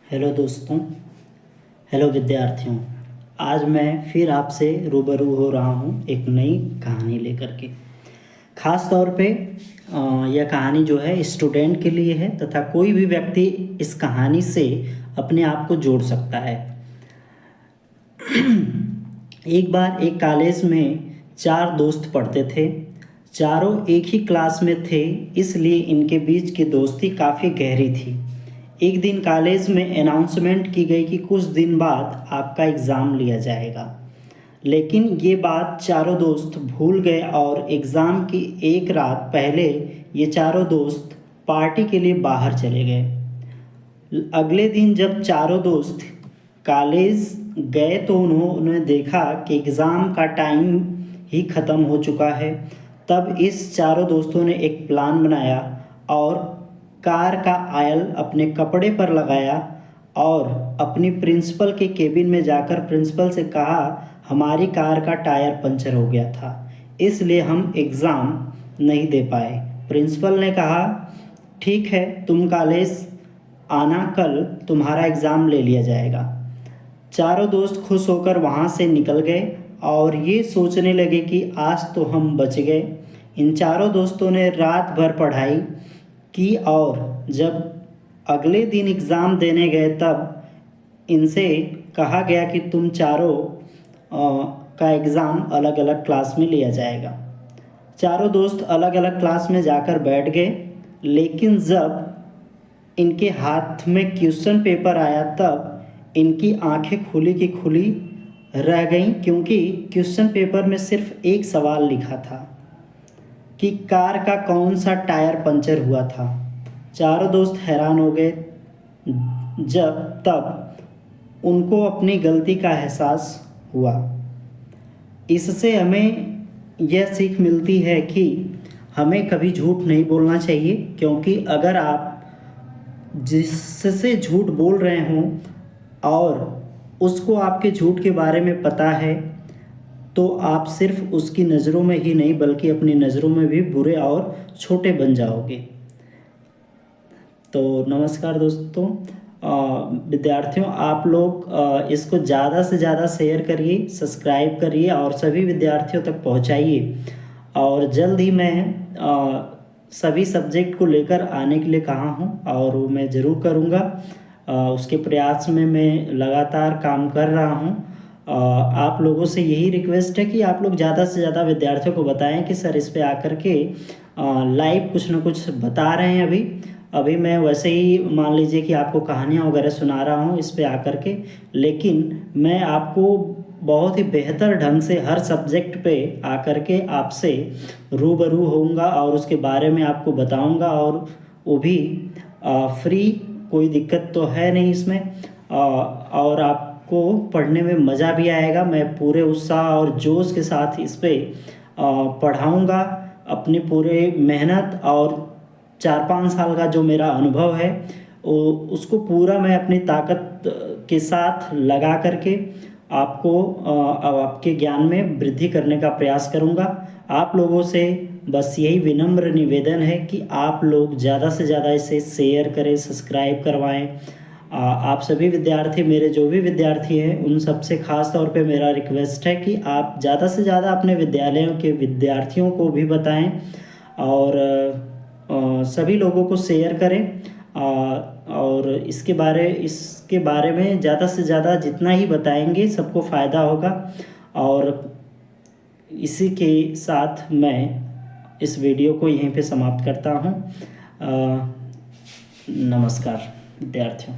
Hello दोस्तों, hello विद्यार्थियों। आज मैं फिर आपसे रूबरू हो रहा हूँ एक नई कहानी लेकर के। ख़ास तौर पे यह कहानी जो है स्टूडेंट के लिए है तथा कोई भी व्यक्ति इस कहानी से अपने आप को जोड़ सकता है। एक बार एक कॉलेज में 4 दोस्त पढ़ते थे। चारों एक ही क्लास में थे, इसलिए इनके बीच की दोस्ती काफ़ी गहरी थी। एक दिन कॉलेज में अनाउंसमेंट की गई कि कुछ दिन बाद आपका एग्ज़ाम लिया जाएगा। लेकिन ये बात चारों दोस्त भूल गए और एग्ज़ाम की एक रात पहले ये चारों दोस्त पार्टी के लिए बाहर चले गए। अगले दिन जब चारों दोस्त कॉलेज गए तो उन्होंने देखा कि एग्ज़ाम का टाइम ही ख़त्म हो चुका है। तब इस चारों दोस्तों ने एक प्लान बनाया और कार का आयल अपने कपड़े पर लगाया और अपनी प्रिंसिपल के केबिन में जाकर प्रिंसिपल से कहा, हमारी कार का टायर पंचर हो गया था, इसलिए हम एग्ज़ाम नहीं दे पाए। प्रिंसिपल ने कहा, ठीक है, तुम कॉलेज आना, कल तुम्हारा एग्ज़ाम ले लिया जाएगा। चारों दोस्त खुश होकर वहाँ से निकल गए और ये सोचने लगे कि आज तो हम बच गए। इन चारों दोस्तों ने रात भर पढ़ाई की और जब अगले दिन एग्ज़ाम देने गए तब इनसे कहा गया कि तुम चारों का एग्ज़ाम अलग अलग क्लास में लिया जाएगा। चारों दोस्त अलग अलग क्लास में जाकर बैठ गए, लेकिन जब इनके हाथ में क्वेश्चन पेपर आया तब इनकी आंखें खुली की खुली रह गईं, क्योंकि क्वेश्चन पेपर में सिर्फ एक सवाल लिखा था कि कार का कौन सा टायर पंचर हुआ था। चारों दोस्त हैरान हो गए। तब उनको अपनी गलती का एहसास हुआ। इससे हमें यह सीख मिलती है कि हमें कभी झूठ नहीं बोलना चाहिए, क्योंकि अगर आप जिससे झूठ बोल रहे हों और उसको आपके झूठ के बारे में पता है तो आप सिर्फ उसकी नज़रों में ही नहीं बल्कि अपनी नज़रों में भी बुरे और छोटे बन जाओगे। तो नमस्कार दोस्तों, विद्यार्थियों, आप लोग इसको ज़्यादा से ज़्यादा शेयर करिए, सब्सक्राइब करिए और सभी विद्यार्थियों तक पहुंचाइए। और जल्द ही मैं सभी सब्जेक्ट को लेकर आने के लिए कहा हूं और वो मैं ज़रूर करूंगा। उसके प्रयास में मैं लगातार काम कर रहा हूं। आप लोगों से यही रिक्वेस्ट है कि आप लोग ज़्यादा से ज़्यादा विद्यार्थियों को बताएं कि सर इस पे आकर के लाइव कुछ ना कुछ बता रहे हैं। अभी मैं वैसे ही मान लीजिए कि आपको कहानियाँ वगैरह सुना रहा हूँ इस पे आकर के, लेकिन मैं आपको बहुत ही बेहतर ढंग से हर सब्जेक्ट पे आकर के आपसे रूबरू होऊंगा और उसके बारे में आपको बताऊंगा, और वो भी फ्री। कोई दिक्कत तो है नहीं इसमें, और आपको पढ़ने में मज़ा भी आएगा। मैं पूरे उत्साह और जोश के साथ इस पे पढ़ाऊँगा। अपनी पूरे मेहनत और 4-5 साल का जो मेरा अनुभव है उसको पूरा मैं अपनी ताकत के साथ लगा करके आपको आपके ज्ञान में वृद्धि करने का प्रयास करूँगा। आप लोगों से बस यही विनम्र निवेदन है कि आप लोग ज़्यादा से ज़्यादा इसे शेयर करें, सब्सक्राइब करवाएं। आप सभी विद्यार्थी, मेरे जो भी विद्यार्थी हैं उन सबसे ख़ास तौर पे मेरा रिक्वेस्ट है कि आप ज़्यादा से ज़्यादा अपने विद्यालयों के विद्यार्थियों को भी बताएं और सभी लोगों को शेयर करें। और इसके बारे में ज़्यादा से ज़्यादा जितना ही बताएंगे सबको फ़ायदा होगा। और इसी के साथ मैं इस वीडियो को यहीं पे समाप्त करता हूँ। नमस्कार विद्यार्थियों।